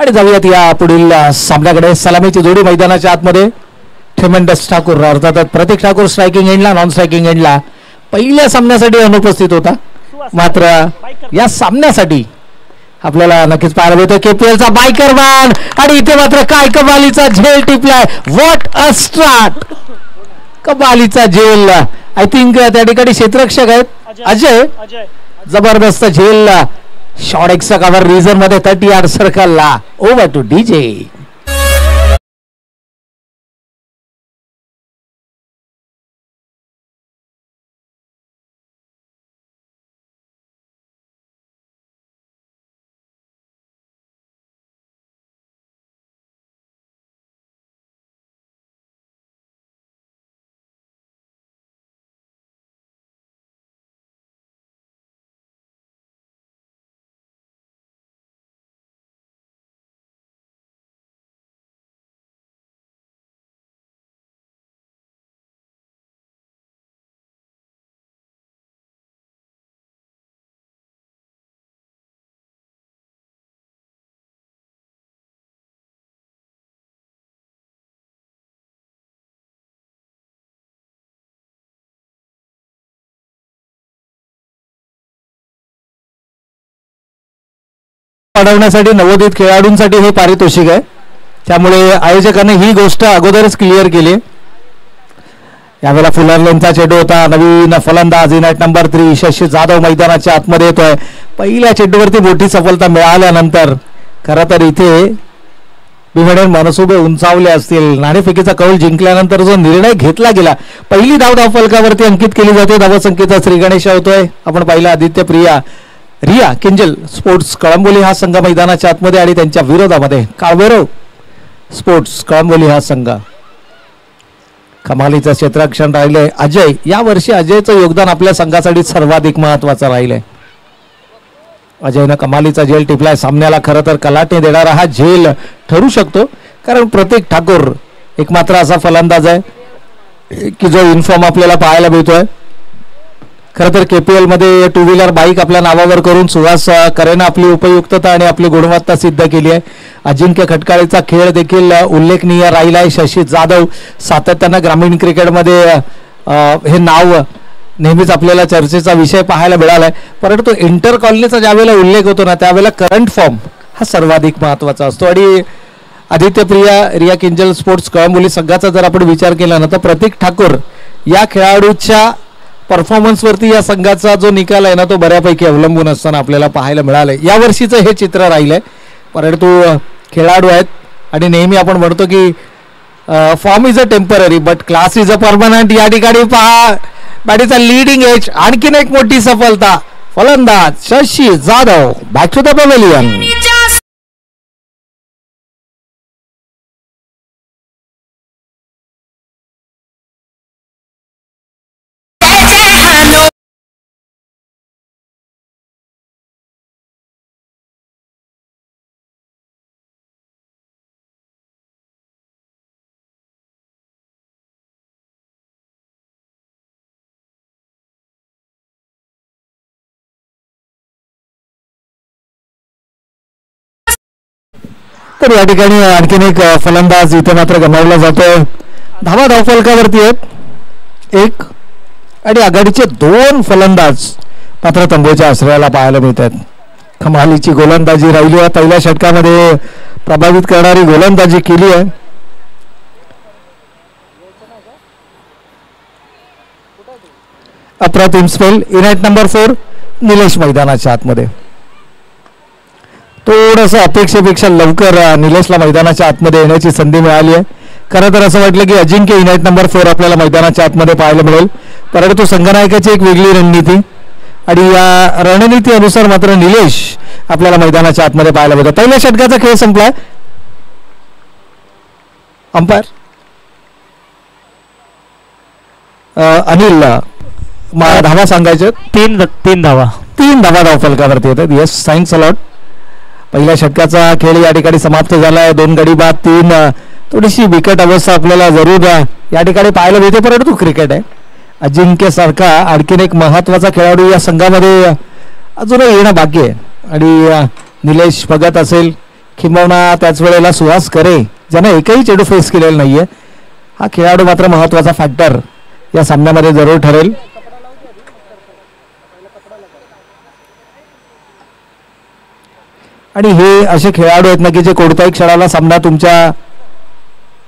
आणि जाऊयात या पुढील सामन्याकडे. सलामीची जोडी मैदानाच्या आतमध्ये. ट्रेमेंडस ठाकूर अर्थात प्रतीक ठाकूर स्ट्रायकिंग एंडला, नॉन स्ट्रायकिंग एंडला पहिल्या सामन्यासाठी अनुपस्थित होता. मात्र या सामन्यासाठी आपल्याला नक्कीच पाहायला मिळतं केपीएलचा बायकर मॅन. आणि इथे मात्र काय कमालीचा झेल टिपलाय. What a start. कमालीचा झेल. आय थिंक त्या ठिकाणी क्षेत्ररक्षक आहेत अजय. जबरदस्त झेल. शॉट एक्स्ट्रा कव्हर रिझन मध्ये 30 यार्ड सर्कलला. Over to DJ. वाढवण्यासाठी नवोदित खेळाडूंसाठी हे पारितोषिक आहे. त्यामुळे आयोजकांनी ही गोष्ट अगोदरच क्लिअर केली. यावेळेला फुलरलेनचा चेंडू होता. नवीन फलंदाज इनायत नंबर 3 शशी जाधव मैदानाच्या आतमध्ये येतोय. पहिल्या चेंडूवरती मोठी सफलता मिळाल्यानंतर खरं तर इथे मी म्हणेन मनसुबे उंचावले असतील. नाणेफेकीचा कौल जिंकल्यानंतर जो निर्णय घेतला गेला, पहिली धाव धावफलकावरती अंकित केली जाते. धावसंख्येचा श्री गणेश होतोय. आपण पाहिला आदित्य प्रिया रिया किंजल स्पोर्ट्स कळंबोली हा संघ मैदानाच्या आतमध्ये आणि त्यांच्या विरोधामध्ये काळभैरव स्पोर्ट्स कळंबोली हा संघ. कमालीचं क्षेत्ररक्षण राहिले अजय. या वर्षी अजयचं योगदान आपल्या संघासाठी सर्वाधिक महत्वाचं राहिलंय. अजयनं कमालीचा झेल टिपलाय. सामन्याला खरं तर कलाटणी देणारा हा झेल ठरू शकतो, कारण प्रतीक ठाकूर एकमात्र असा फलंदाज आहे की जो इन्फॉर्म आपल्याला पाहायला मिळतोय. खरं तर केपीएल मध्ये 2 व्हीलर बाईक आपल्या नावावर करून सुहास करेनं आपली उपयुक्तता आणि आपली गुणवत्ता सिद्ध केली आहे. अजिंक्य खटकाळीचा खेळ देखील उल्लेखनीय राहिलाय. शशी जाधव सातत्यानं ग्रामीण क्रिकेटमध्ये हे नाव नेहमीच आपल्याला चर्चेचा विषय पाहायला मिळालाय. परंतु इंटर कॉलनीचा ज्यावेळेला उल्लेख होतो ना, त्यावेळेला करंट फॉर्म हा सर्वाधिक महत्वाचा असतो. आणि आदित्य प्रिया रिया किंजल स्पोर्ट्स कळंबोली संघाचा जर आपण विचार केला ना, तर प्रतीक ठाकूर या खेळाडूच्या परफॉर्मन्सवरती या संघाचा जो निकाल आहे ना, तो बऱ्यापैकी अवलंबून असताना आपल्याला पाहायला मिळालंय. या वर्षीचं हे चित्र राहिलंय. परंतु खेळाडू आहेत आणि नेहमी आपण म्हणतो की form is a temporary but class is a permanent. या ठिकाणी पहा बॅटीचा लीडिंग एज. आणखीन एक मोठी सफलता. फलंदाज Shashi Jadhav back to the pavilion. तर या ठिकाणी आणखीन एक फलंदाज इथे मात्र गमावला जातोय. धावा धावफलकावरती आहेत 1 आणि आघाडीचे 2 फलंदाज मात्र तंबूच्या आश्रयाला पाहायला मिळतात. कमालीची गोलंदाजी राहिली आहे. पहिल्या षटकामध्ये प्रभावित करणारी गोलंदाजी केली आहे. अप्रतिम स्पेल. इनायत नंबर 4 निलेश मैदानाच्या आतमध्ये. थोडंसं अपेक्षेपेक्षा लवकर निलेशला मैदानाच्या आतमध्ये येण्याची संधी मिळाली आहे. खरं तर असं वाटलं की अजिंक्य इनायत नंबर 4 आपल्याला मैदानाच्या आतमध्ये पाहायला मिळेल. परंतु संघनायकाची एक वेगळी रणनीती आणि या रणनीती अनुसार मात्र निलेश आपल्याला मैदानाच्या आतमध्ये पाहायला मिळतो. पहिल्या षटकाचा खेळ संपलाय. अंपायर अनिल धावा सांगायचे. 3 धावा धावफलकावरती येतात. Yes, thanks a lot. पहिल्या षटकाचा खेळ या ठिकाणी समाप्त झालाय. 2 गडी बाद 3. थोडीशी बिकट अवस्था आपल्याला जरूर या ठिकाणी पाहायला मिळते, परंतु क्रिकेट आहे. अजिंक्य सारखा आणखीन एक महत्वाचा खेळाडू या संघामध्ये अजूनही येणं बाकी आहे. आणि निलेश भगत असेल, किंबहुना त्याच वेळेला सुहास करे ज्याने एकही चेंडू फेस केलेला नाहीये. हा खेळाडू मात्र महत्वाचा फॅक्टर या सामन्यामध्ये जरूर ठरेल. आणि हे असे खेळाडू आहेत ना की जे कोणत्याही क्षणाला सामना तुमच्या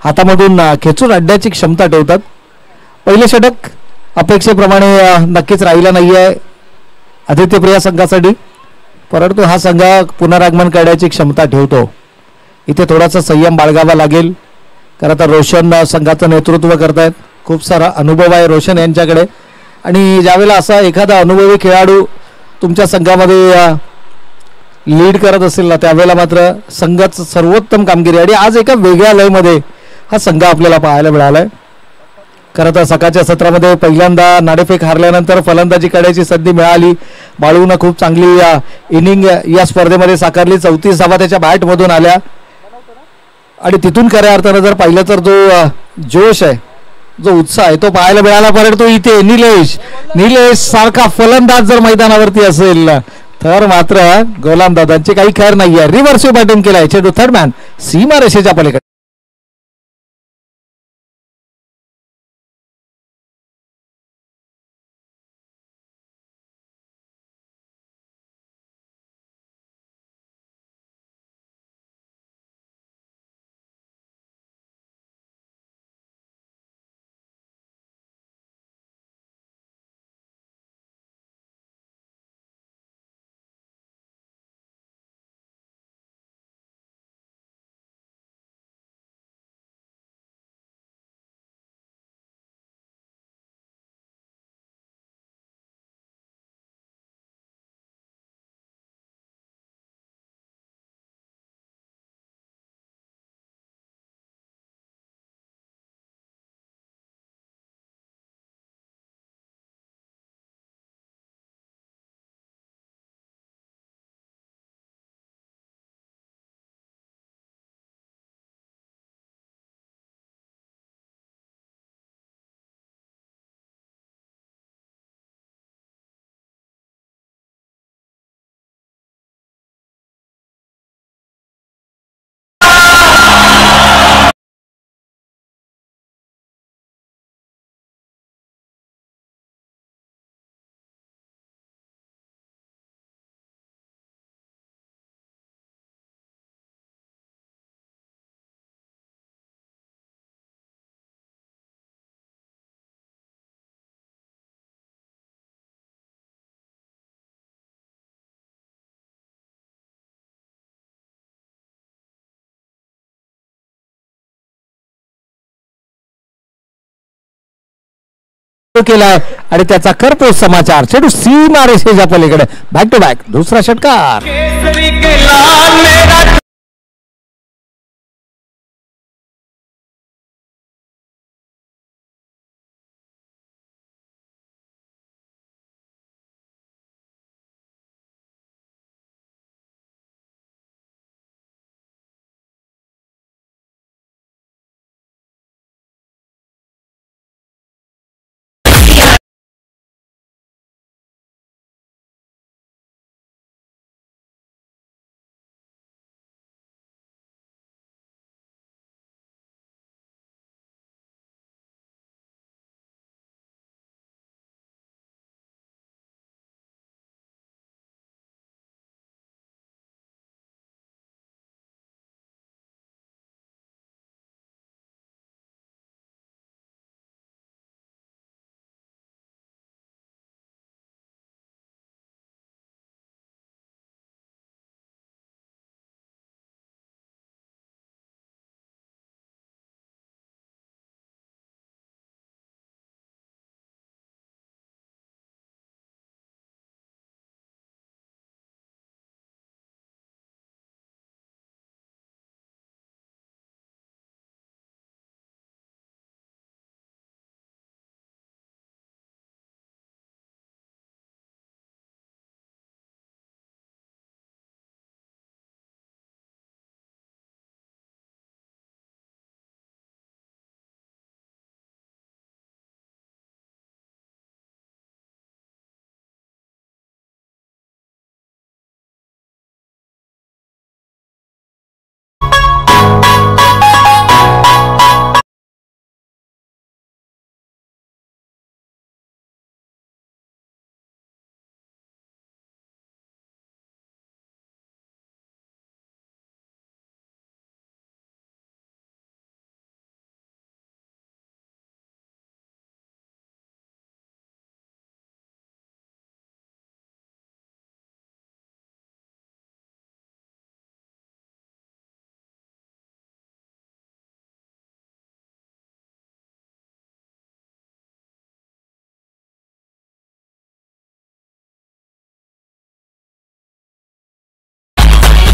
हातामधून खेचून आणण्याची क्षमता ठेवतात. पहिले षटक अपेक्षेप्रमाणे नक्कीच राहिला नाहीये आदित्यप्रिया संघासाठी, परंतु हा संघ पुनरागमन करण्याची क्षमता ठेवतो. इथे थोडासा संयम बाळगावा लागेल. खरं तर रोशन संघाचं नेतृत्व करतायत. खूप सारा अनुभव आहे रोशन यांच्याकडे. आणि ज्यावेळेला असा एखादा अनुभवी खेळाडू तुमच्या संघामध्ये लीड करत असेल ना त्यावेळेला मात्र संघाचं सर्वोत्तम कामगिरी. आणि आज एका वेगळ्या लयमध्ये हा संघ आपल्याला पाहायला मिळालाय. खरं तर सकाळच्या सत्रामध्ये पहिल्यांदा नाणेफेक हारल्यानंतर फलंदाजी करण्याची संधी मिळाली. बाळूनं खूप चांगली इनिंग या स्पर्धेमध्ये साकारली. 34 धावा त्याच्या बॅटमधून आल्या. आणि तिथून खऱ्या अर्थानं जर पाहिलं तर जो जोश आहे, जो उत्साह आहे तो पाहायला मिळाला. परंतु इथे निलेश सारखा फलंदाज जर मैदानावरती असेल तर मात्र गोलंदाजांची काही खैर नाहीये. रिव्हर्स बॅटिंग केलाय चेंडू थर्ड मॅन सीमा रेषेच्या पलीकडे. केलाय आणि त्याचा करपोच समाचार चेंडू सीमा रेषेच्या पलीकडे. बॅक टू बॅक दुसरा षटकार.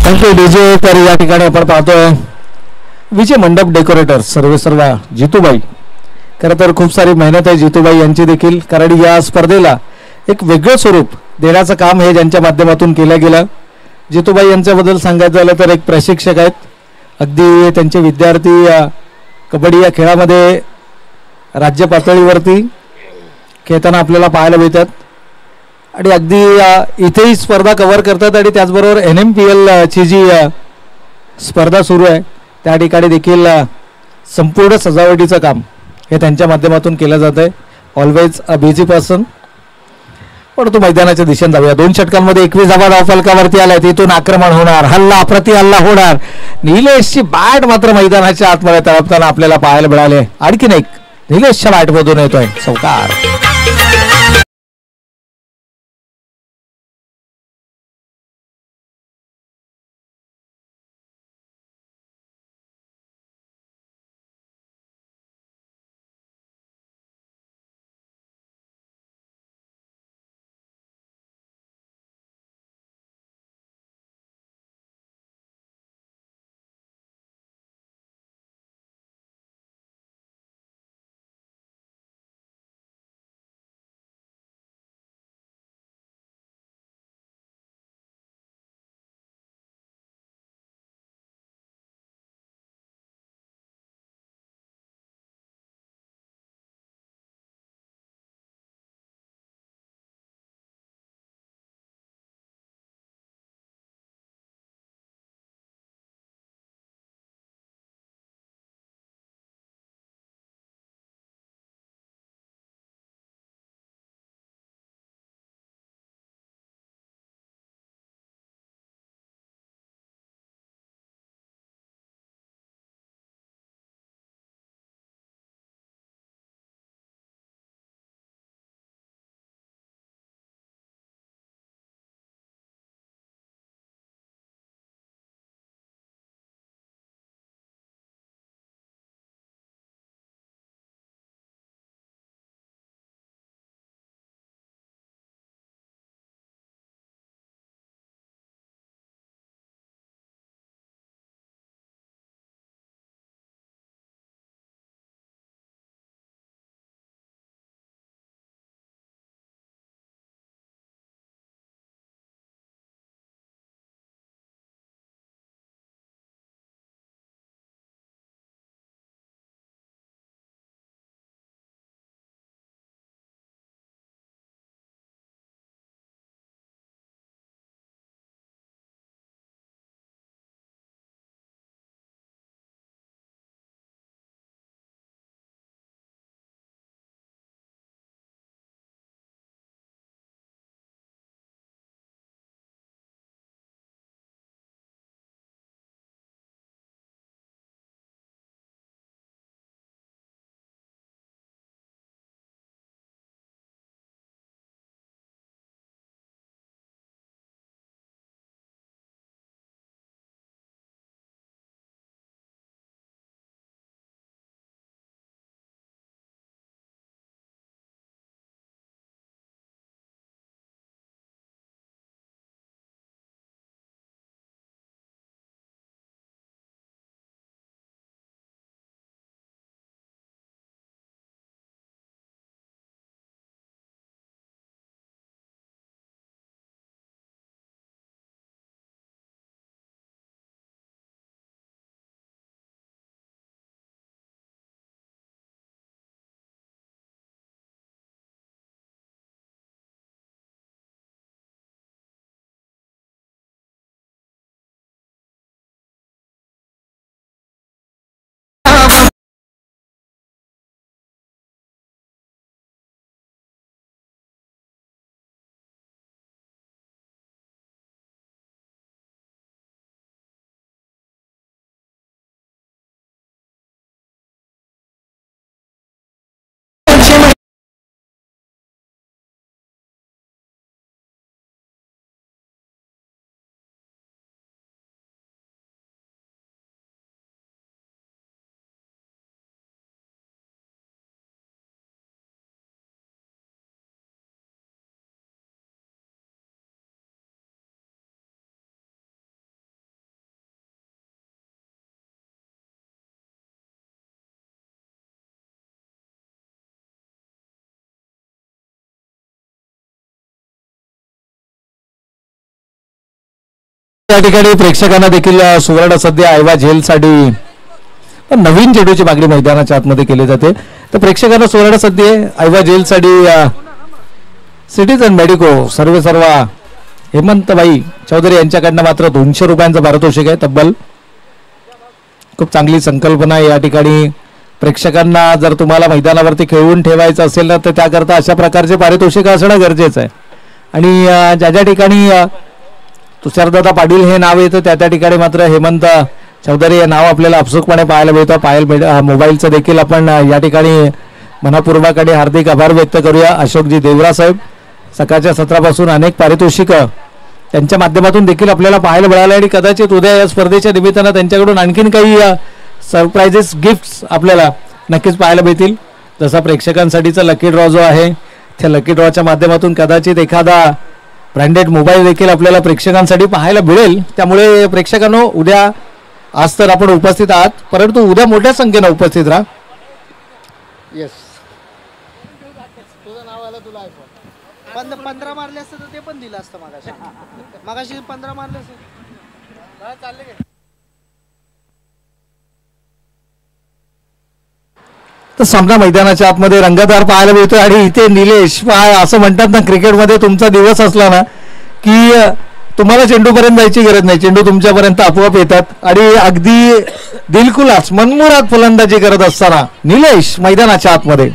Thank you DJ. तर या ठिकाणी आपण पाहतोय विजय मंडप डेकोरेटर सर्व जितूबाई. खरं तर खूप सारी मेहनत आहे जितूबाई यांची देखील, कारण या स्पर्धेला एक वेगळं स्वरूप देण्याचं काम हे ज्यांच्या माध्यमातून केलं गेलं. जितूबाई यांच्याबद्दल सांगायचं झालं तर एक प्रशिक्षक आहेत. अगदी त्यांचे विद्यार्थी कबड्डी या खेळामध्ये राज्य पातळीवरती खेळताना आपल्याला पाहायला मिळतात आणि अगदी इथेही स्पर्धा कव्हर करतात आणि त्याचबरोबर NMPL ची जी स्पर्धा सुरू आहे त्या ठिकाणी देखील संपूर्ण सजावटीचं काम हे त्यांच्या माध्यमातून केलं जात आहे. Always a busy person. परंतु मैदानाच्या दिशेने जाऊया. 2 षटकांमध्ये 21 धाव फलकावरती आलाय. तिथून आक्रमण होणार, हल्ला प्रति हल्ला होणार. निलेशची बॅट मात्र मैदानाच्या आतमध्ये तळपताना आपल्याला पाहायला मिळाले. आणखीन एक निलेशच्या बॅटमधून येतोय चौकार. या ठिकाणी प्रेक्षकांना देखील सुवर्ण सध्या ऐवा झेलसाठी नवीन चेंडूची मागणी मैदानाच्या आतमध्ये केली जाते. तर प्रेक्षकांना सुवर्ण सध्या ऐवा झेलसाठी सिटीजन मेडिको सर्व हेमंतबाई चौधरी यांच्याकडनं मात्र 200 रुपयांचं पारितोषिक आहे. तब्बल खूप चांगली संकल्पना आहे या ठिकाणी. प्रेक्षकांना जर तुम्हाला मैदानावरती खेळवून ठेवायचं असेल ना तर त्याकरता अशा प्रकारचे पारितोषिक असणं गरजेचं आहे. आणि ज्या ज्या ठिकाणी तुषारदादा पाटील हे नाव येतं त्या ठिकाणी मात्र हेमंत चौधरी हे नाव आपल्याला आपसूकपणे पाहायला मिळतं. मोबाईलचं देखील आपण या ठिकाणी मनापूर्वकाने हार्दिक आभार व्यक्त करूया. अशोकजी देवरा साहेब सकाळच्या सत्रापासून अनेक पारितोषिक त्यांच्या माध्यमातून देखील आपल्याला पाहायला मिळालं आणि कदाचित उद्या या स्पर्धेच्या निमित्तानं त्यांच्याकडून आणखीन काही सरप्राइजेस गिफ्ट्स आपल्याला नक्कीच पाहायला मिळतील. जसा प्रेक्षकांसाठीचा लकी ड्रॉ जो आहे त्या लकी ड्रॉच्या माध्यमातून कदाचित एखादा ब्रँडेड मोबाईल देखील आपल्याला प्रेक्षकांसाठी पाहायला मिळेल. त्यामुळे प्रेक्षकांनो उद्या आज तर आपण उपस्थित आहात परंतु उद्या मोठ्या संख्येनं उपस्थित राहा. येस तुझं नाव आलं तुला आयफोन 15 मारले असतं तर ते पण दिलं असतं मगाशी 15 मारले असतं चालले काय. तर सामना मैदानाच्या आतमध्ये रंगतदार पाहायला मिळतोय आणि इथे निलेश असं म्हणतात ना क्रिकेटमध्ये तुमचा दिवस असला ना की तुम्हाला चेंडूपर्यंत जायची गरज नाही. चेंडू तुमच्यापर्यंत आपोआप येतात आणि अगदी दिलखुलास मनमुराद फलंदाजी करत असताना निलेश मैदानाच्या आतमध्ये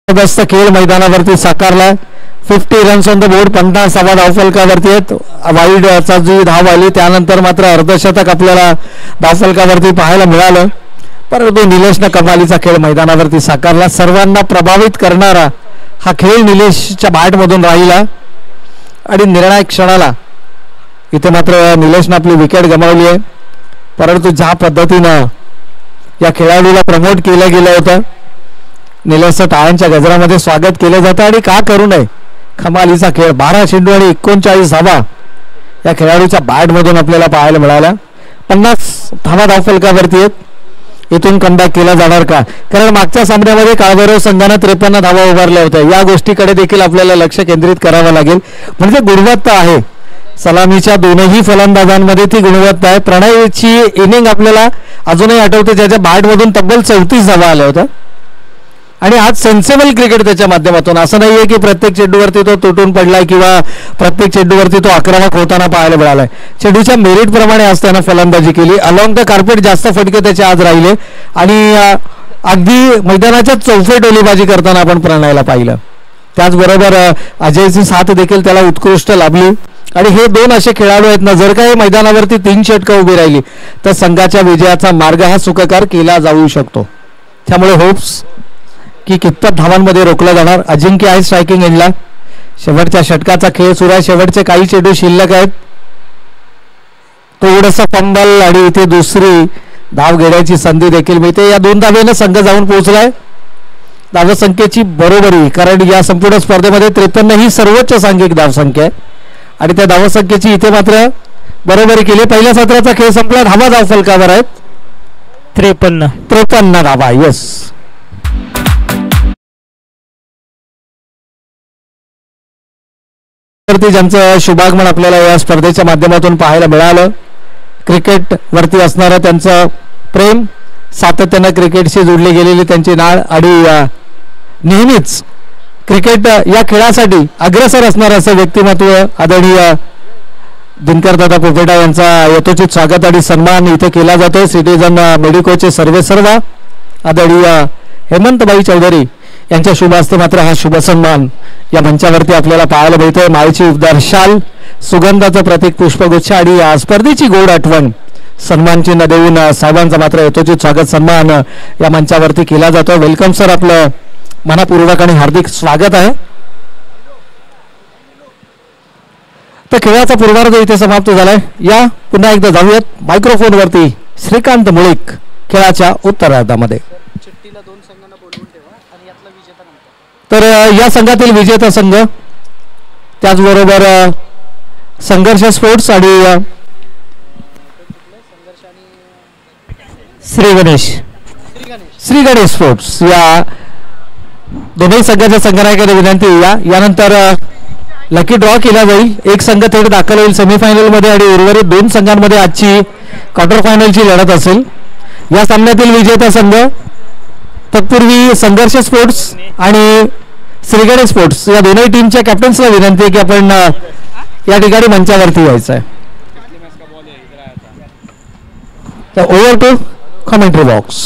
जबरदस्त खेळ मैदानावरती साकारलाय. 50 रन्स ऑन द बोर्ड, 50 धावफलकावरती आहेत. वाईडचा जी धाव आली त्यानंतर मात्र अर्धशतक आपल्याला धावफलकावरती पाहायला मिळालं. परंतु निलेशनं कमालीचा खेळ मैदानावरती साकारला. सर्वांना प्रभावित करणारा हा खेळ निलेशच्या बॅटमधून राहिला आणि निर्णायक क्षणाला इथे मात्र निलेशनं आपली विकेट गमावली आहे. परंतु ज्या पद्धतीनं या खेळाडूला प्रमोट केलं गेलं होतं, निलेशचं टाळ्यांच्या गजरामध्ये स्वागत केलं जातं आणि का करू नये. कमालीचा खेळ, 12 चेंडू आणि 39 धावा या खेळाडूच्या बॅटमधून आपल्याला पाहायला मिळाल्या. 50 धावा धावफलकावरती आहेत. इथून कमबॅक केला जाणार का, कारण मागच्या सामन्यामध्ये काळभैरव संघानं 53 धावा उभारल्या होत्या. या गोष्टीकडे देखील आपल्याला लक्ष केंद्रित करावं लागेल. म्हणजे गुणवत्ता आहे सलामीच्या दोनही फलंदाजांमध्ये, ती गुणवत्ता आहे. प्रणयची इनिंग आपल्याला अजूनही आठवते, ज्याच्या बॅटमधून तब्बल 34 धावा आल्या होत्या आणि आज सेन्सेबल क्रिकेट त्याच्या माध्यमातून. असं नाहीये की प्रत्येक चेंडूवरती तो तुटून पडलाय किंवा प्रत्येक चेंडूवरती तो आक्रमक होताना पाहायला मिळालाय. चेंडूच्या मेरिट प्रमाणे आज त्यानं फलंदाजी केली. अलॉंग द कार्पेट जास्त फटके त्याचे आज राहिले आणि अगदी मैदानाच्या चौफेट ओलीबाजी करताना आपण प्रणयला पाहिलं. त्याचबरोबर अजयची साथ देखील त्याला उत्कृष्ट लाभली आणि हे दोन असे खेळाडू आहेत ना, जर का हे मैदानावरती 3 षटकं उभी राहिली तर संघाच्या विजयाचा मार्ग हा सुखकर केला जाऊ शकतो. त्यामुळे होप्स की कितपत धावांमध्ये रोखला जाणार. अजिंक्य आहे स्ट्रायकिंग एंडला. शेवटच्या षटकाचा खेळ सुरू आहे. शेवटचे काही चेंडू शिल्लक आहेत. थोडंसं फंबल आणि इथे दुसरी धाव घेण्याची संधी देखील मिळते. या 2 धावेनं संघ जाऊन पोहोचलाय धावसंख्येची बरोबरी, कारण या संपूर्ण स्पर्धेमध्ये 53 ही सर्वोच्च सांघिक धावसंख्या आहे आणि त्या धावसंख्येची इथे मात्र बरोबरी केली. पहिल्या सत्राचा खेळ संपला. धावा धावफलकावर आहेत 53 धावा. येस, ज्यांचं शुभागमन आपल्याला या स्पर्धेच्या माध्यमातून पाहायला मिळालं. क्रिकेट वरती असणारं त्यांचं प्रेम, सातत्यानं क्रिकेटशी जोडली गेलेली त्यांची नाळ आणि नेहमीच क्रिकेट या खेळासाठी अग्रेसर असणारं असं व्यक्तिमत्व आदरणीय दिनकर दादा पोपेटा यांचा यथोचित स्वागत आणि सन्मान इथे केला जातो. सिटीजन मेडिकोचे सर्वेसर्वा आदरणीय हेमंतबाई चौधरी यांच्या शुभ हस्ते मात्र हा शुभ सन्मान या मंचावरती आपल्याला पाहायला मिळतोय. माळीची उबदार शाल, सुगंधाचं प्रतीक पुष्पगुच्छ आणि स्पर्धेची गोड आठवण सन्मान चिन्ह देऊन साहेबांचा मात्र यथोचित स्वागत सन्मान या मंचावरती केला जातो. वेलकम सर, आपलं मनपूर्वक आणि हार्दिक स्वागत आहे. तर खेळाचा पूर्वार्ध इथे समाप्त झालाय. या पुन्हा एकदा जाऊयात मायक्रोफोनवरती श्रीकांत मुळीक खेळाच्या उत्तरार्धामध्ये. तर या संघातील विजेता संघ, त्याचबरोबर संघर्ष स्पोर्ट्स आणि श्री गणेश स्पोर्ट्स या दोन्ही संघाच्या संघनायकांना विनंती. यानंतर लकी ड्रॉ केला जाईल. एक संघ थेट दाखल होईल सेमीफायनल मध्ये आणि उर्वरित 2 संघांमध्ये आजची क्वार्टर फायनलची लढत असेल. या सामन्यातील विजेता संघ, तत्पूर्वी संघर्ष स्पोर्ट्स आणि श्रीगणेश स्पोर्ट्स या दोन्ही टीमच्या कॅप्टन्सला विनंती आहे की आपण या ठिकाणी मंचावरती यायचं आहे. तर over to commentary box.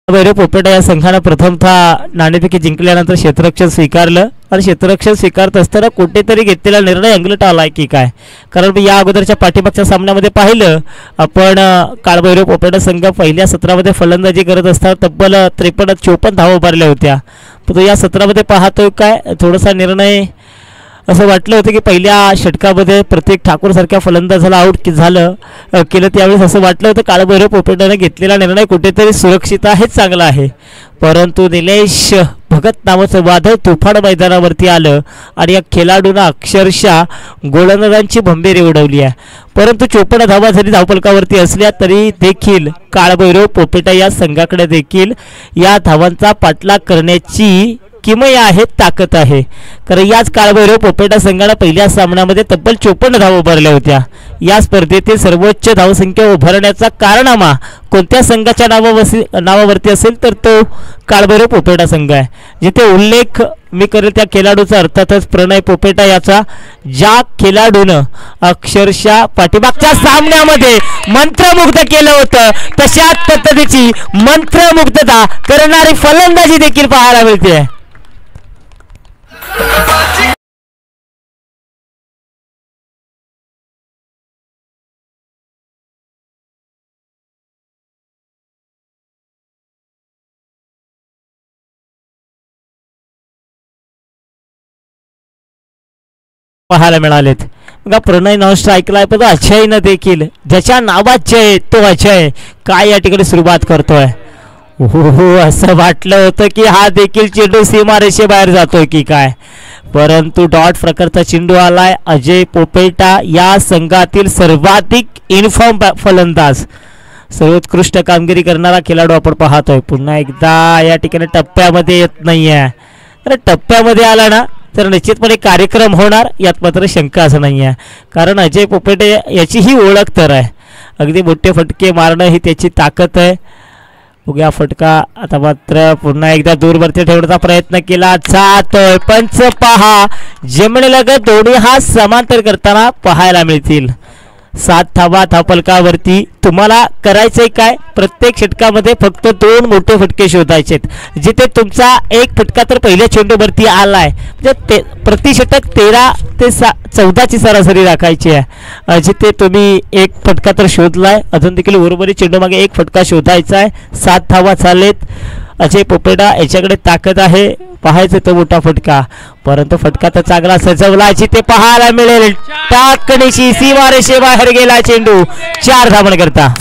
Bhairav Popeta या संघानं प्रथमतः नाणेफेकी जिंकल्यानंतर क्षेत्ररक्षण स्वीकारलं आणि क्षेत्ररक्षण स्वीकारत असताना कुठेतरी घेतलेला निर्णय अंगलट आलाय की काय, कारण या अगोदरच्या पाठीमागच्या सामन्यामध्ये पाहिलं आपण काळभैरव पोपेटा संघ पहिल्या सत्रामध्ये फलंदाजी करत असताना तब्बल 53-54 धावा उभारल्या होत्या. पण या सत्रामध्ये पाहतोय काय थोडासा निर्णय असं वाटलं होतं की पहिल्या षटकामध्ये प्रत्येक ठाकूरसारख्या फलंदाजाला आऊट केलं त्यावेळेस असं वाटलं होतं काळभैरव पोपेटाने घेतलेला निर्णय कुठेतरी सुरक्षित आहे, चांगला आहे. परंतु निलेश भगत नावाचं वादळ तुफान मैदानावरती आलं आणि या खेळाडूंना अक्षरशः गोलंदाजांची भंबेरी उडवली आहे. परंतु 54 धावा जरी धावफलकावरती असल्या तरी देखील काळभैरव पोपेटा या संघाकडे देखील या धावांचा पाठलाग करण्याची किमया आहे, ताकद आहे. कारण याच काळभैरव पोपेटा संघाने पहिल्या सामन्यामध्ये तब्बल 54 धावा उभारल्या होत्या. या स्पर्धेतील सर्वोच्च धावसंख्या उभारण्याचा कारनामा कोणत्या संघाच्या नावावरती असेल तर तो काळभैरव पोपेटा संघ आहे. जिथे उल्लेख मी करेल त्या खेळाडूचा अर्थातच प्रणय पोपेटा याचा, ज्या खेळाडूनं अक्षरशः पाठीमागच्या सामन्यामध्ये मंत्रमुग्ध केलं होतं तशाच पद्धतीची मंत्रमुग्धता करणारी फलंदाजी देखील पाहायला मिळते. पाहायला मिळालेत. बघा प्रणय नॉन स्ट्राईकला आहे, पण अजयनं देखील ज्याच्या नावात जय तो अजय काय या ठिकाणी सुरुवात करतोय. हो असं वाटलं होतं की हा देखील चेंडू सीमारेषेबाहेर जातोय की काय, परंतु डॉट प्रकारचा चेंडू आलाय. अजय पोपेटा या संघातील सर्वाधिक इन्फॉर्म फलंदाज, सर्वोत्कृष्ट कामगिरी करणारा खेळाडू आपण पाहतोय. पुन्हा एकदा या ठिकाणी टप्प्यामध्ये येत नाहीये, तर टप्प्यामध्ये आला ना तर निश्चितपणे कार्यक्रम होणार यात मात्र शंका असं नाही आहे. कारण अजय पोपेटे याची ही ओळख तर आहे, अगदी मोठे फटके मारणं ही त्याची ताकद आहे. बघूया फटका आता मात्र पुन्हा एकदा दूरवरती ठेवण्याचा प्रयत्न केला जातोय. पंच पहा जमिनीलगत दोन्ही हात समांतर करताना पाहायला मिळतील. 7 धावा धावफलकावरती. तुम्हाला करायचंय काय, प्रत्येक षटकामध्ये फक्त 2 मोठे फटके शोधायचेत. जिथे तुमचा एक फटका तर पहिल्या चेंडूवरती आलाय म्हणजे प्रति षटक 13 ते 14ची सरासरी राखायची आहे. जिथे तुम्ही एक फटका तर शोधलाय, अजून देखील उर्वरित चेंडू मागे एक फटका शोधायचा आहे. 7 धावा चालेत. अजय पोपेटा याच्याकडे ताकद आहे, पाहायचं तो मोठा फटका, परंतु फटका तर चांगला सजवला जिथे पाहायला मिळेल. टाकणीशी सीमारेषे बाहेर गेला चेंडू 4 धावन करता.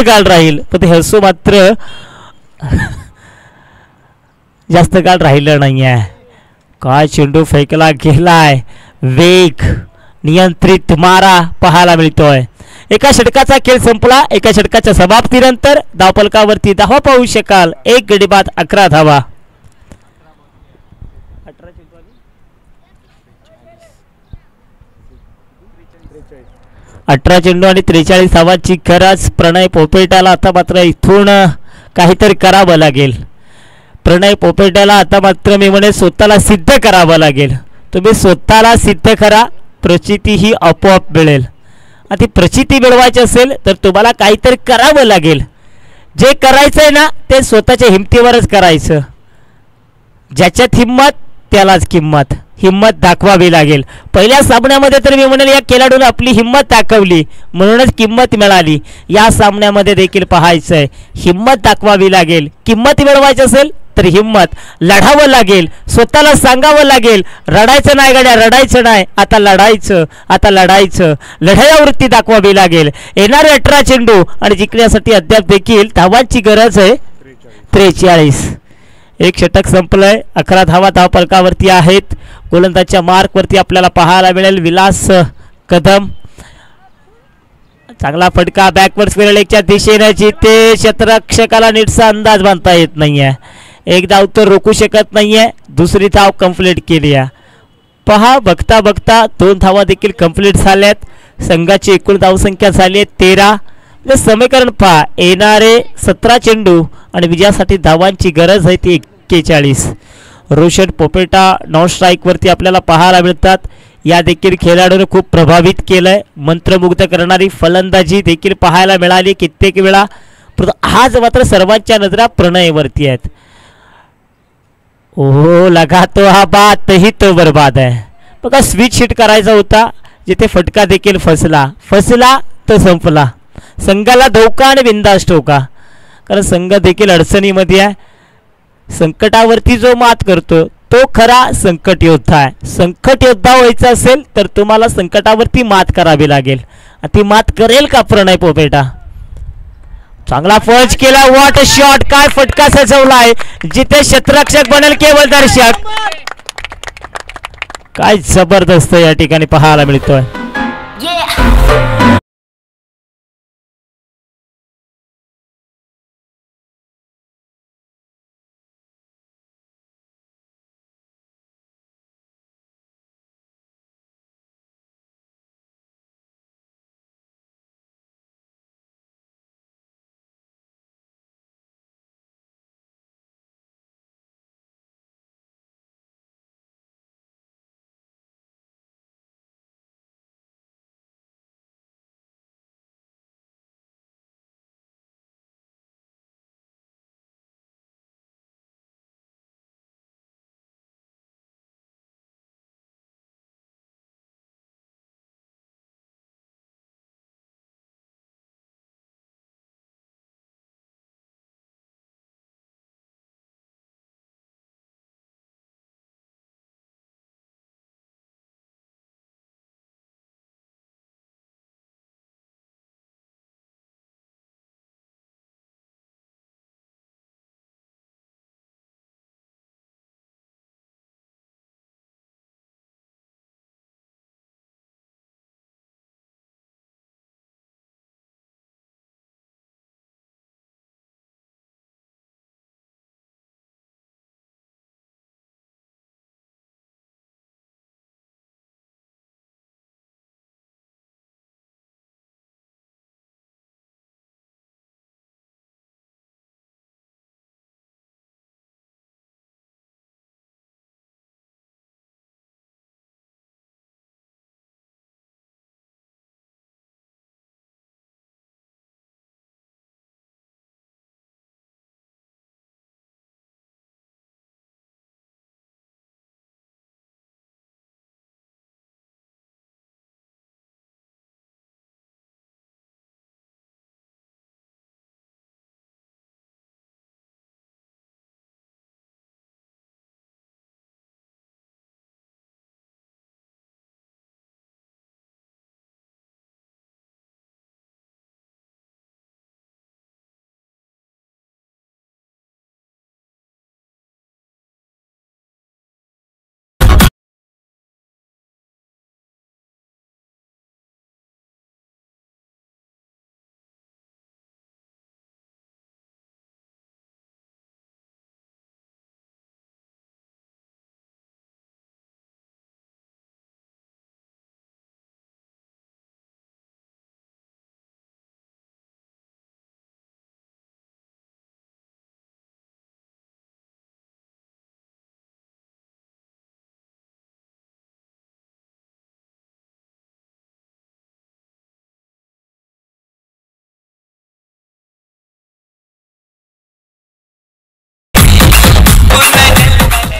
गाल राहील, पण ते हसू मात्र जास्त काळ राहिलं नाही आहे. काय चेंडू फेकला गेलाय. वेग नियंत्रित मारा पाहायला मिळतोय. एका षटकाचा खेळ संपला. एका षटकाच्या समाप्तीनंतर धावफलकावरती धावा पाहू शकाल. 1 गडी बाद 11 धावा. 18 चेंडू आणि 43 धावांची गरज प्रणय पोपेटाला. आता मात्र इथून काहीतरी करावं लागेल. प्रणय पोपेटाला आता मात्र मी म्हणे स्वतःला सिद्ध करावं लागेल. तुम्ही स्वतःला सिद्ध करा, प्रचिती ही आपोआप मिळेल. आणि ती प्रचिती मिळवायची असेल तर तुम्हाला काहीतरी करावं लागेल. जे करायचं आहे ना ते स्वतःच्या हिमतीवरच करायचं. ज्याच्यात हिंमत त्यालाच किंमत. हिंमत दाखवावी लागेल. पहिल्या सामन्यामध्ये तर मी म्हणेल या खेळाडूने आपली हिंमत दाखवली म्हणूनच किंमत मिळाली. या सामन्यामध्ये देखील पाहायचं आहे हिंमत दाखवावी लागेल. किंमत मिळवायची असेल तर हिंमत लढावं लागेल. स्वतःला सांगावं लागेल रडायचं नाही गड्या, रडायचं नाही, आता लढायचं, आता लढायचं. लढाया वृत्ती दाखवावी लागेल. येणारे 18 चेंडू आणि जिंकण्यासाठी अद्याप देखील धावांची गरज आहे 43. एक षटक संपलंय. 11 धावा धावफलकावरती आहेत. गोलंदाजच्या मार्कवरती आपल्याला पाहायला मिळेल विलास कदम. चांगला फटका बॅकवर्ड स्क्वेअर लेगच्या दिशेने जिथे क्षेत्ररक्षकाला नीटसा अंदाज बांधता येत नाहीये. एक धाव तर रोखू शकत नाहीये. दुसरी धाव कंप्लीट केली आहे. पहा बघता बघता 2 धावा देखील कंप्लीट झाल्यात. संघाची एकूण धावसंख्या झाली आहे 13. म्हणजे समीकरण पहा येणारे 17 चेंडू आणि विजयासाठी धावांची गरज आहे ती 41. रोशन पोपेटा नॉन स्ट्राईकवरती आपल्याला पाहायला मिळतात. या देखील खेळाडूने खूप प्रभावित केलंय. मंत्रमुग्ध करणारी फलंदाजी देखील पाहायला मिळाली कित्येक वेळा. आज मात्र सर्वांच्या नजरा प्रणयवरती आहेत. ओहो लगा तो हा बात ही तो बर्बाद आहे. बघा स्विच हिट करायचा होता जिथे फटका देखील फसला तो संपला. संघाला धोका आणि बिंदास ठोका. कारण संघ देखील अडचणीमध्ये आहे. संकटावरती जो मात करतो तो खरा संकट योद्धा आहे. संकट योद्धा व्हायचं असेल तर तुम्हाला संकटावरती मात करावी लागेल. ती मात करेल का प्रणय पोपेटा? चांगला फर्ज केला. What a shot. काय फटका सजवलाय जिथे क्षेत्ररक्षक बनेल केवळ दर्शक. काय जबरदस्त या ठिकाणी पाहायला मिळतोय.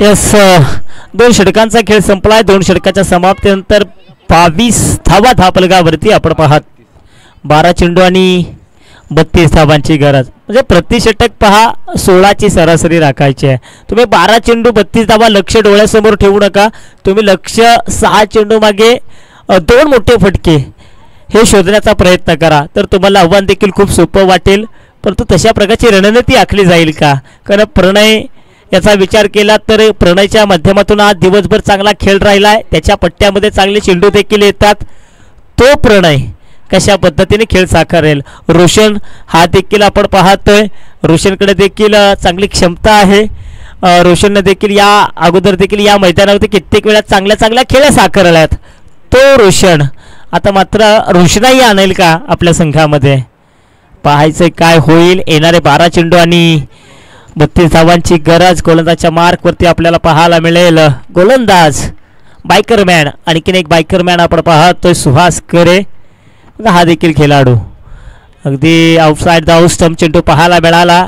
यस, 2 षटकांचा खेळ संपलाय. 2 षटकाच्या समाप्तीनंतर 22 धावा धापलगावरती आपण पाहत. 12 चेंडू आणि 32 धावांची गरज, म्हणजे प्रति षटक पहा 16ची सरासरी राखायची आहे. तुम्ही 12 चेंडू 32 धावा लक्ष डोळ्यासमोर ठेवू नका. तुम्ही लक्ष 6 चेंडू मागे 2 मोठे फटके हे शोधण्याचा प्रयत्न करा, तर तुम्हाला आव्हान देखील खूप सोपं वाटेल. परंतु तशा प्रकारची रणनीती आखली जाईल का? कारण प्रणय याचा विचार केला तर प्रणयच्या माध्यमातून आज दिवसभर चांगला खेळ राहिला आहे. त्याच्या पट्ट्यामध्ये चांगले चेंडू देखील येतात. तो प्रणय कशा पद्धतीने खेळ साकारेल? रोशन हा देखील आपण पाहतोय, रोशनकडे देखील चांगली क्षमता आहे. रोशनने देखील या अगोदर देखील या मैदानावरती कित्येक वेळा चांगल्या चांगल्या खेळ साकारल्यात. तो रोशन आता मात्र रोशनाई आणेल का आपल्या संघामध्ये? पाहायचं काय होईल. येणारे 12 चेंडू आणि 32 धावांची गरज गोलंदाजच्या मार्कवरती आपल्याला पाहायला मिळेल. गोलंदाज बायकरमॅन, आणखीन एक बायकरमॅन आपण पाहतोय सुहास करे. हा देखील खेळाडू अगदी आउटसाइड द हाऊस स्टंप चेंडू पाहायला मिळाला,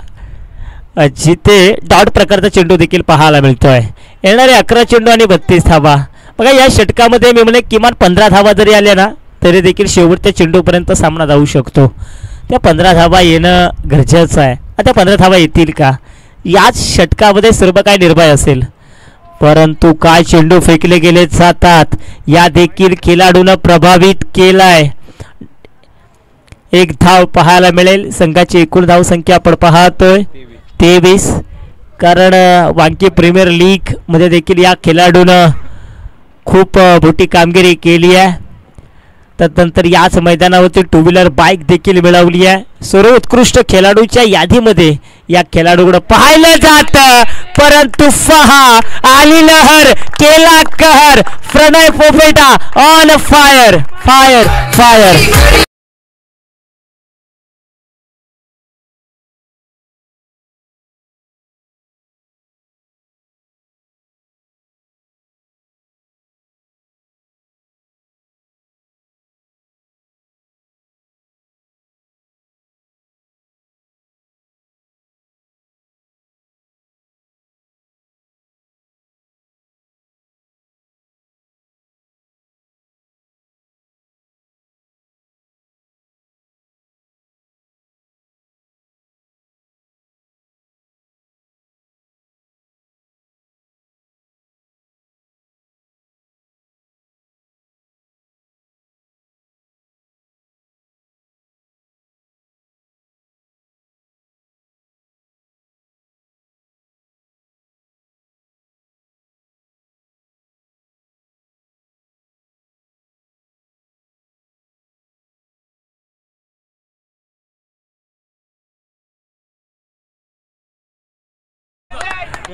जिथे डॉट प्रकारचा चेंडू देखील पाहायला मिळतोय. येणारे 11 चेंडू आणि 32 धावा. बघा या षटकामध्ये मी म्हणे किमान 15 धावा जरी आल्या ना तरी देखील शेवटच्या चेंडूपर्यंत सामना जाऊ शकतो. त्या 15 धावा येणं गरजेचं आहे. आता 15 धावा येतील का? याच षटकामध्ये सर्व काय निर्भय असेल, परंतु काय चेंडू फेकले गेले जातात या देखील खेळाडूनं प्रभावित केलाय. 1 धाव पाहायला मिळेल. संघाची एकूण धाव संख्या आपण पाहतोय 23. कारण वांकी प्रीमियर लीग मध्ये देखील या खेळाडूनं खूप मोठी कामगिरी केली आहे. त्यानंतर याच मैदानावरती 2 व्हीलर बाईक देखील मिळवली आहे. सर्वोत्कृष्ट खेळाडूच्या यादीमध्ये या खेळाडूकडे पाहिलं जातं, परंतु पहा आली लहर, केला कहर. Pranay Popeta on fire, fire, fire.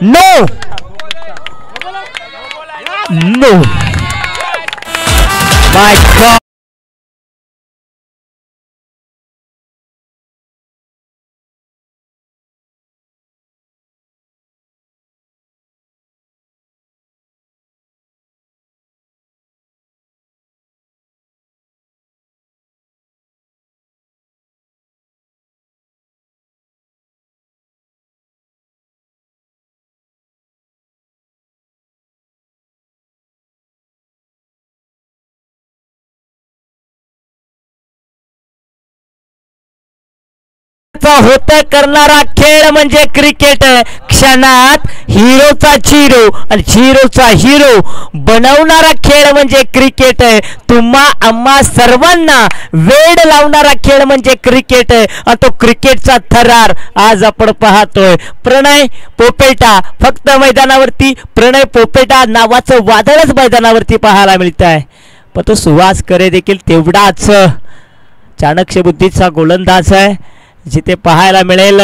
No! No! My God! होतं करणारा खेळ म्हणजे क्रिकेट. क्षणात हिरोचा झिरो आणि झिरोचा हिरो बनवणारा खेळ म्हणजे क्रिकेट. तुम्हा आम्हा सर्वांना वेड लावणारा खेळ म्हणजे क्रिकेट. आणि तो क्रिकेटचा थरार आज आपण पाहतोय. प्रणय पोपेटा, फक्त मैदानावरती प्रणय पोपेटा नावाचं वादळच मैदानावरती पाहायला मिळत आहे. पण तो सुहास करे देखील तेवढाच चाणक्य बुद्धीचा गोलंदाज आहे, जिथे पाहायला मिळेल.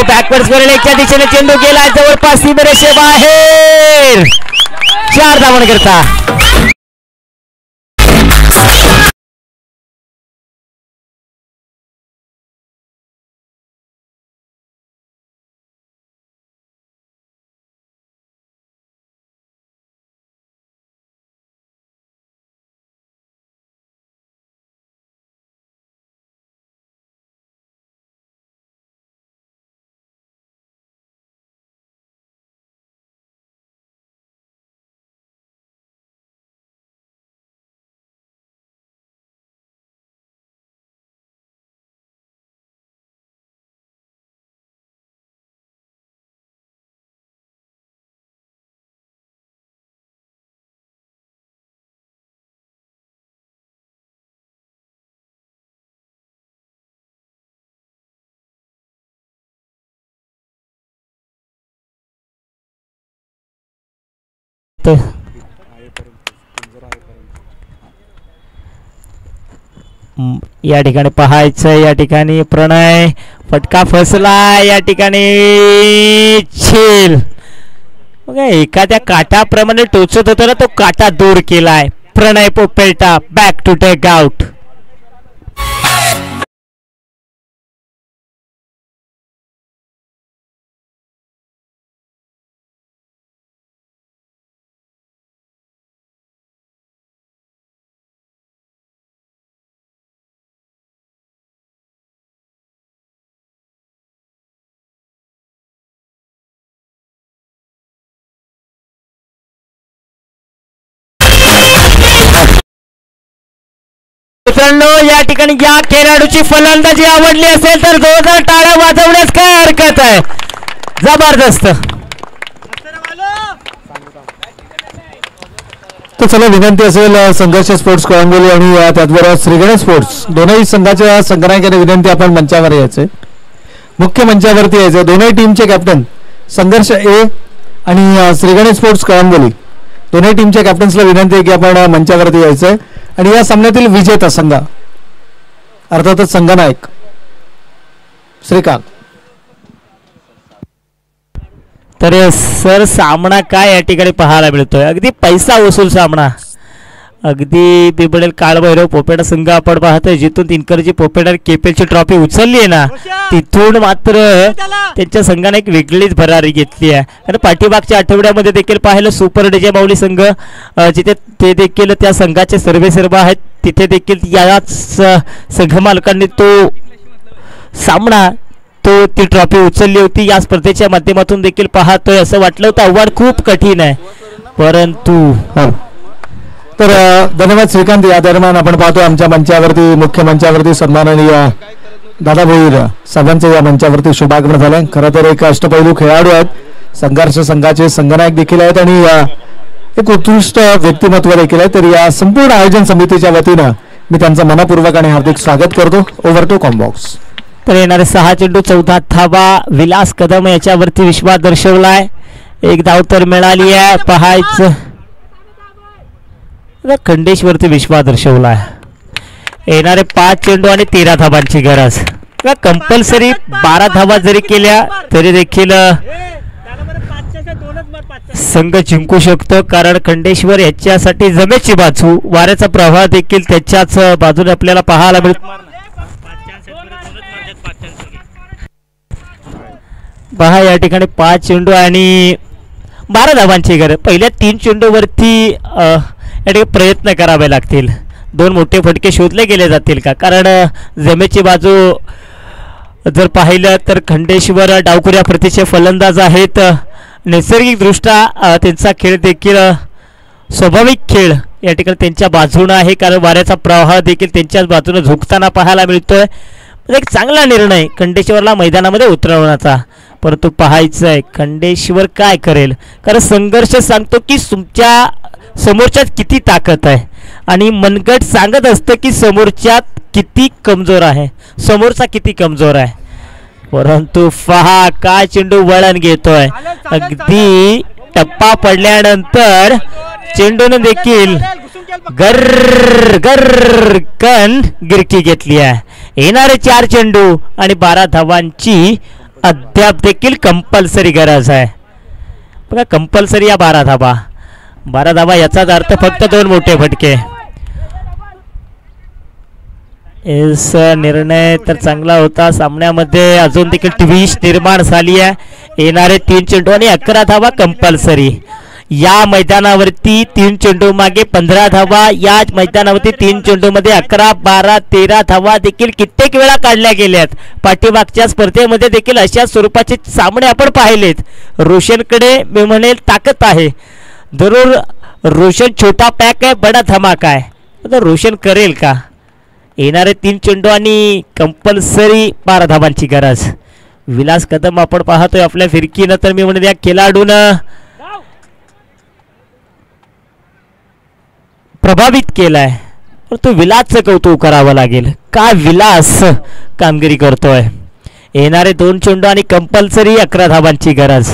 बॅकवर्ड स्क्वेअरच्या दिशेने चेंडू गेला जवळपास सीमेरेषे बाहेर. 4 धावन करता तो या ठिकाणी पाहायचं, या ठिकाणी प्रणय फटका फसला, या ठिकाणी झेल बघा एखाद्या काटाप्रमाणे टोचत होता ना, तो काटा दूर केलाय Pranay Popeta. Back to take out. मित्रांनो या ठिकाणी या खेळाडूची फलंदाजी आवडली असेल तर जोरदार टाळ्या वाजवण्यास काय हरकत आहे. जबरदस्त. तर चला विनंती असेल संघर्ष स्पोर्ट्स कळंबोली आणि त्याचबरोबर श्रीगणेश स्पोर्ट्स दोनही संघाच्या संघनायकाने विनंती आपण मंचावर यायचे, मुख्य मंचावरती यायचे. दोनही टीमचे कॅप्टन संघर्ष ए आणि श्रीगणेश स्पोर्ट्स कळंबोली दोन्ही टीमच्या कॅप्टन्सला विनंती आहे की आपण मंचावरती यायचंय आणि या सामन्यातील विजेता संघ अर्थातच संघनायक श्रीकांत. तर सर सामना काय या ठिकाणी पाहायला मिळतोय, अगदी पैसा वसूल सामना. अगदी बिबडेल काळभैरव पोपेटा संघ आपण पाहतोय जिथून तिनकरची पोपेटा केपेलची ट्रॉफी उचलली आहे ना, तिथून मात्र त्यांच्या संघाने एक वेगळीच भरारी घेतली आहे. आणि पाठीमागच्या आठवड्यामध्ये देखील पाहिलं सुपर डीजे माऊली संघ जिथे ते देखील त्या संघाचे सर्व आहेत, तिथे देखील याच संघ मालकांनी तो सामना ती ट्रॉफी उचलली होती. या स्पर्धेच्या माध्यमातून देखील पाहतोय असं वाटलं होतं आव्हान खूप कठीण आहे, परंतु तर धन्यवाद श्रीकांत. या दरम्यान आपण पाहतो आमच्या मंचावरती मुख्य मंचावरती सन्माननीय दादा भोईर साहेबांचं या मंचावरती शुभागमन झालंय. खरं तर एक अष्टपैलू खेळाडू आहेत, संघर्ष संघाचे संघनायक देखील आहेत आणि एक उत्कृष्ट व्यक्तिमत्व देखील आहे. तर या संपूर्ण आयोजन समितीच्या वतीनं मी त्यांचं मनपूर्वक आणि हार्दिक स्वागत करतो. Over to combox. तर येणारे 6 चेंडू 14 धावा विलास कदम याच्यावरती विश्वास दर्शवलाय. एक धाव तर मिळाली आहे. पाहायचं खंडेशवरती विश्वास दर्शवलाय. येणारे 5 चेंडू आणि 13 धावांची गरज. कंपल्सरी 12 धावा जरी केल्या तरी देखील संघ जिंकू शकतो, कारण खंडेश्वर याच्यासाठी जमेची बाजू वाऱ्याचा प्रवाह देखील त्याच्याच बाजूने आपल्याला पाहायला मिळतो. पहा या ठिकाणी 5 चेंडू आणि 12 धावांची गरज. पहिल्या 3 चेंडूवरती या ठिकाणी प्रयत्न करावे लागतील. 2 मोठे फटके शोधले गेले जातील का, कारण जमेची बाजू जर पाहिलं तर खंडेश्वर डावखुऱ्या प्रतीचे फलंदाज आहेत. नैसर्गिकदृष्ट्या त्यांचा खेळ देखील स्वाभाविक खेळ या ठिकाणी त्यांच्या बाजूनं आहे, कारण वाऱ्याचा प्रवाह देखील त्यांच्याच बाजूने झुकताना पाहायला मिळतोय. एक चांगला निर्णय खंडेश्वरला मैदानामध्ये उतरवण्याचा. परंतु पाहायचं आहे खंडेश्वर काय करेल, कारण संघर्ष सांगतो की तुमच्या समोरच्यात किती ताकद आहे आणि मनगट सांगत असतं की समोरच्यात किती कमजोर आहे, समोरचा किती कमजोर आहे. परंतु पहा काय चेंडू वळण घेतोय. अगदी टप्पा पडल्यानंतर चेंडूने देखील गर गर कन गिरकी घेतली आहे. येणारे 4 चेंडू आणि 12 धावांची अद्याप देखील कंपल्सरी गरज आहे. बघा कंपल्सरी या 12 धावा याचाच अर्थ फक्त 2 मोठे फटके. निर्णय तर चांगला होता. सामन्यामध्ये अजून देखील ट्विस्ट निर्माण झाली आहे. येणारे 3 चेंडू आणि 11 धावा कंपल्सरी. या मैदानावरती 3 चेंडू मागे 15 धावा, या मैदानावरती 3 चेंडू मध्ये 11, 12, 13 धावा देखील कित्येक वेळा काढल्या गेल्यात. पाठीमागच्या स्पर्धेमध्ये देखील अशा स्वरूपाचे सामने आपण पाहिलेत. रोशनकडे मी म्हणेल ताकद आहे. जरूर रोशन छोटा पॅक आहे, बडा धमाका आहे. आता रोशन करेल का. येणारे 3 चेंडू आणि कंपल्सरी 12 धावांची गरज. विलास कदम आपण पाहतोय आपल्या फिरकीनं, तर मी म्हणेल या खेळाडूनं प्रभावित केलाय. तो विलासचं कौतुक करावं लागेल. का विलास कामगिरी करतोय. येणारे 2 चेंडू आणि कंपल्सरी 11 धावांची गरज.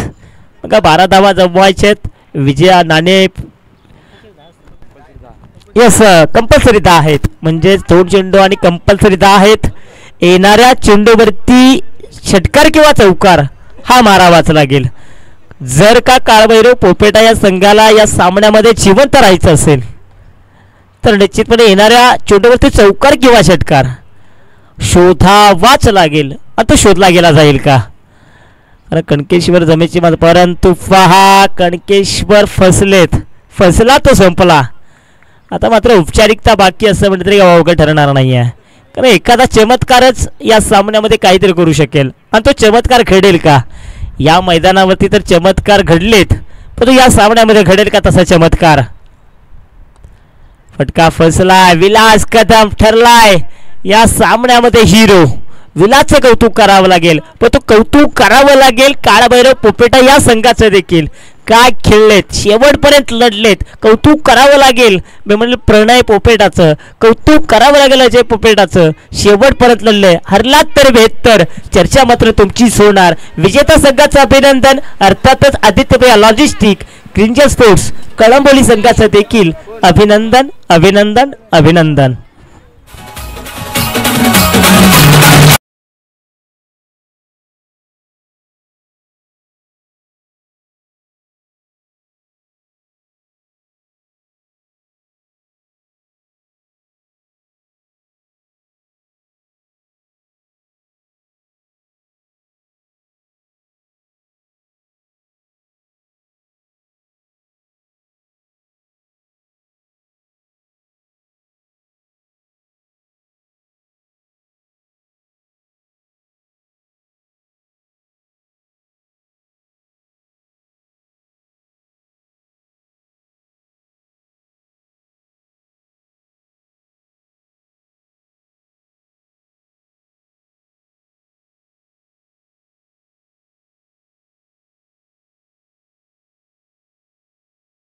बघा 12 धावा जमवायचे आहेत. विजया नाणे यस कंपल्सरी 10 आहेत, म्हणजे दोन चेंडू आणि कंपल्सरी 10 आहेत. येणाऱ्या चेंडूवरती षटकार किंवा चौकार हा मारावाच लागेल. जर का काळभैरव पोपेटा या संघाला या सामन्यामध्ये जिवंत राहायचं असेल तर निश्चितपणे येणाऱ्या चेंडूवरती चौकार किंवा षटकार शोधावाच लागेल. आता शोधला गेला जाईल का? कारण कणकेश्वर जमेची मात, परंतु पहा कणकेश्वर फसला तो संपला. आता मात्र औपचारिकता बाकी असं म्हटलं तरी अवघड ठरणार नाही आहे, कारण एखादा चमत्कारच या सामन्यामध्ये काहीतरी करू शकेल. आणि तो चमत्कार घडेल का? या मैदानावरती तर चमत्कार घडलेत, परंतु या सामन्यामध्ये घडेल का तसा चमत्कार? फटका फसला. विलास कदम ठरलाय या सामन्यामध्ये हिरो. विलासचं कौतुक करावं लागेल, पण तो कौतुक करावं लागेल काळभैरव पोपेटा या संघाचं देखील. काय खेळलेत, शेवटपर्यंत लढलेत, कौतुक करावं लागेल. मी म्हणलं प्रणय पोपेटाचं कौतुक करावं लागेल. अजय पोपेटाचं शेवटपर्यंत लढले. हरलात तर बेहतर, चर्चा मात्र तुमचीच होणार. विजेता संघाचं अभिनंदन. अर्थातच आदित्य लॉजिस्टिक क्रिंजल स्पोर्ट्स कळंबोली संघाचं देखील अभिनंदन.